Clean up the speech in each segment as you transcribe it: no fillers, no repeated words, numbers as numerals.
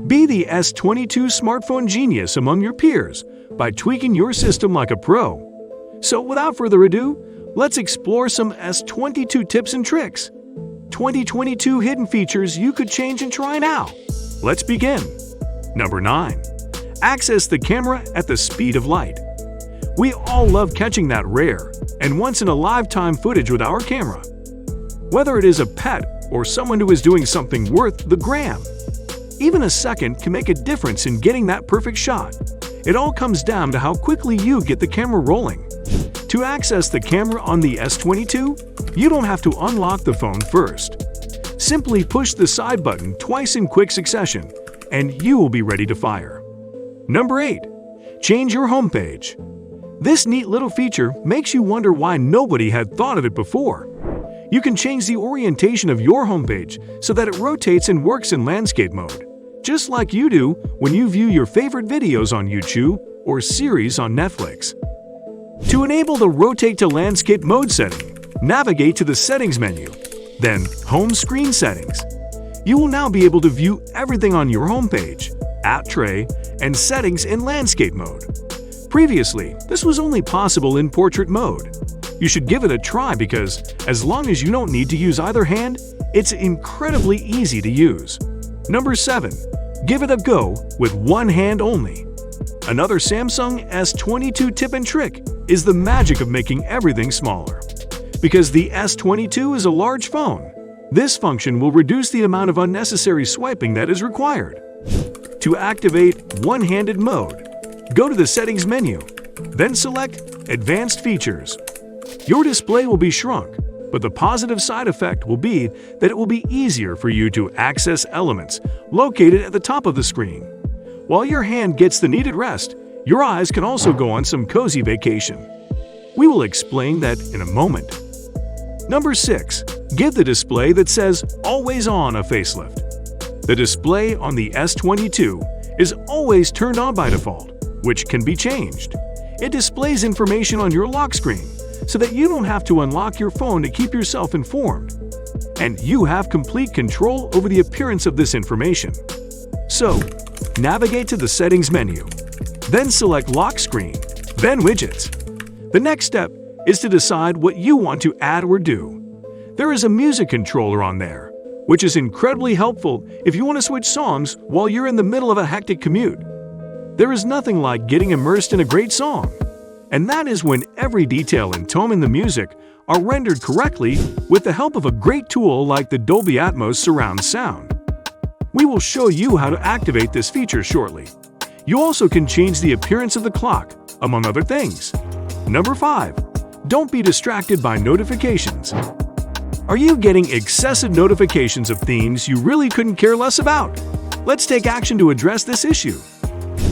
Be the S22 smartphone genius among your peers by tweaking your system like a pro. So without further ado, let's explore some S22 tips and tricks. 2022 hidden features you could change and try now. Let's begin. Number 9. Access the camera at the speed of light. We all love catching that rare and once-in-a-lifetime footage with our camera. Whether it is a pet or someone who is doing something worth the gram. Even a second can make a difference in getting that perfect shot. It all comes down to how quickly you get the camera rolling. To access the camera on the S22, you don't have to unlock the phone first. Simply push the side button twice in quick succession, and you will be ready to fire. Number 8. Change your homepage. This neat little feature makes you wonder why nobody had thought of it before. You can change the orientation of your homepage so that it rotates and works in landscape mode, just like you do when you view your favorite videos on YouTube or series on Netflix. To enable the Rotate to Landscape mode setting, navigate to the Settings menu, then Home Screen Settings. You will now be able to view everything on your homepage, app tray, and settings in landscape mode. Previously, this was only possible in portrait mode. You should give it a try because, as long as you don't need to use either hand, it's incredibly easy to use. Number 7. Give it a go with one hand only. Another Samsung S22 tip and trick is the magic of making everything smaller. Because the S22 is a large phone, this function will reduce the amount of unnecessary swiping that is required. To activate one-handed mode, go to the Settings menu, then select Advanced Features. Your display will be shrunk, but the positive side effect will be that it will be easier for you to access elements located at the top of the screen. While your hand gets the needed rest, your eyes can also go on some cozy vacation. We will explain that in a moment. Number 6. Give the display that says Always On a facelift. The display on the S22 is always turned on by default, which can be changed. It displays information on your lock screen, so that you don't have to unlock your phone to keep yourself informed. And you have complete control over the appearance of this information. So, navigate to the Settings menu, then select Lock Screen, then Widgets. The next step is to decide what you want to add or do. There is a music controller on there, which is incredibly helpful if you want to switch songs while you're in the middle of a hectic commute. There is nothing like getting immersed in a great song. And that is when every detail and tone in the music are rendered correctly with the help of a great tool like the Dolby Atmos surround sound. We will show you how to activate this feature shortly. You also can change the appearance of the clock, among other things. Number 5. Don't be distracted by notifications. Are you getting excessive notifications of themes you really couldn't care less about? Let's take action to address this issue.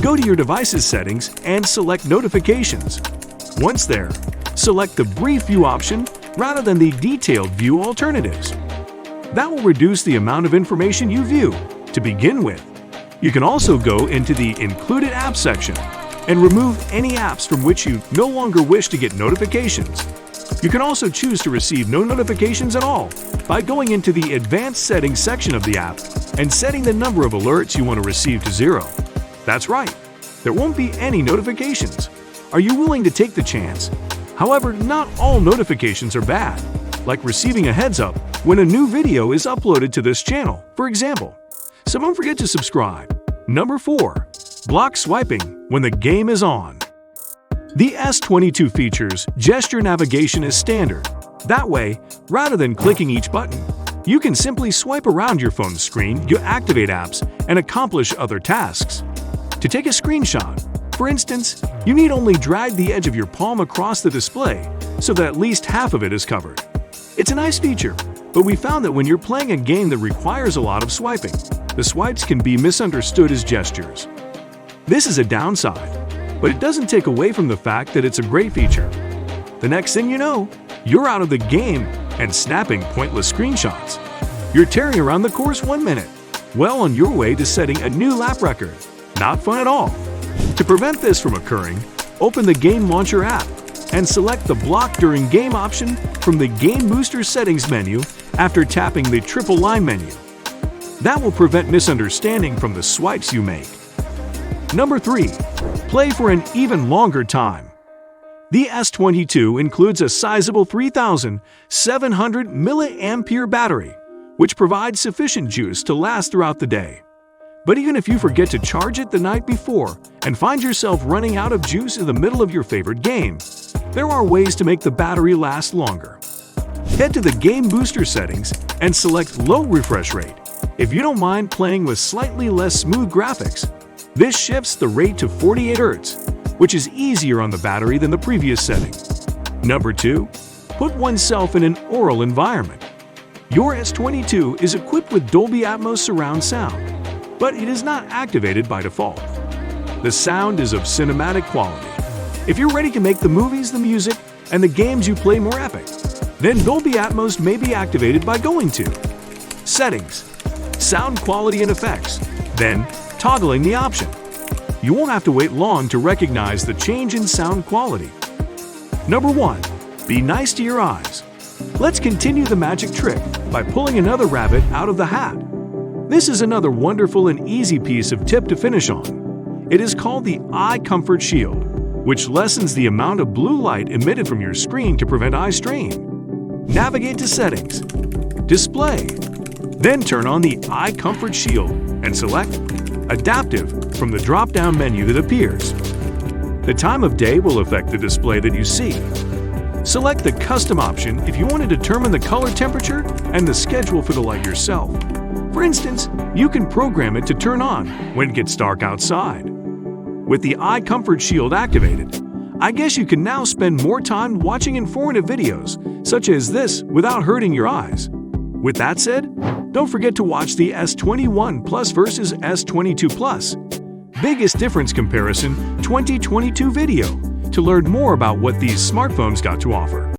Go to your device's settings and select Notifications. Once there, select the Brief View option rather than the Detailed View alternatives. That will reduce the amount of information you view to begin with. You can also go into the Included Apps section and remove any apps from which you no longer wish to get notifications. You can also choose to receive no notifications at all by going into the Advanced Settings section of the app and setting the number of alerts you want to receive to 0. That's right, there won't be any notifications. Are you willing to take the chance? However, not all notifications are bad, like receiving a heads up when a new video is uploaded to this channel, for example. So don't forget to subscribe. Number 4. Block swiping when the game is on. The S22 features gesture navigation as standard. That way, rather than clicking each button, you can simply swipe around your phone's screen to activate apps and accomplish other tasks. To take a screenshot, for instance, you need only drag the edge of your palm across the display so that at least half of it is covered. It's a nice feature, but we found that when you're playing a game that requires a lot of swiping, the swipes can be misunderstood as gestures. This is a downside, but it doesn't take away from the fact that it's a great feature. The next thing you know, you're out of the game and snapping pointless screenshots. You're tearing around the course 1 minute, well on your way to setting a new lap record. Not fun at all. To prevent this from occurring, open the Game Launcher app and select the Block During Game option from the Game Booster Settings menu after tapping the triple line menu. That will prevent misunderstanding from the swipes you make. Number 3. Play for an even longer time. The S22 includes a sizable 3,700 mAh battery, which provides sufficient juice to last throughout the day. But even if you forget to charge it the night before and find yourself running out of juice in the middle of your favorite game, there are ways to make the battery last longer. Head to the Game Booster settings and select Low Refresh Rate if you don't mind playing with slightly less smooth graphics. This shifts the rate to 48 Hz, which is easier on the battery than the previous setting. Number 2. Put oneself in an aural environment. Your S22 is equipped with Dolby Atmos surround sound, but it is not activated by default. The sound is of cinematic quality. If you're ready to make the movies, the music, and the games you play more epic, then Dolby Atmos may be activated by going to Settings, Sound Quality and Effects, then toggling the option. You won't have to wait long to recognize the change in sound quality. Number 1. Be nice to your eyes. Let's continue the magic trick by pulling another rabbit out of the hat. This is another wonderful and easy piece of tip to finish on. It is called the Eye Comfort Shield, which lessens the amount of blue light emitted from your screen to prevent eye strain. Navigate to Settings, Display, then turn on the Eye Comfort Shield and select Adaptive from the drop-down menu that appears. The time of day will affect the display that you see. Select the Custom option if you want to determine the color temperature and the schedule for the light yourself. For instance, you can program it to turn on when it gets dark outside. With the Eye Comfort Shield activated, I guess you can now spend more time watching informative videos such as this without hurting your eyes. With that said, don't forget to watch the S21 Plus versus S22 Plus Biggest Difference Comparison 2022 video to learn more about what these smartphones got to offer.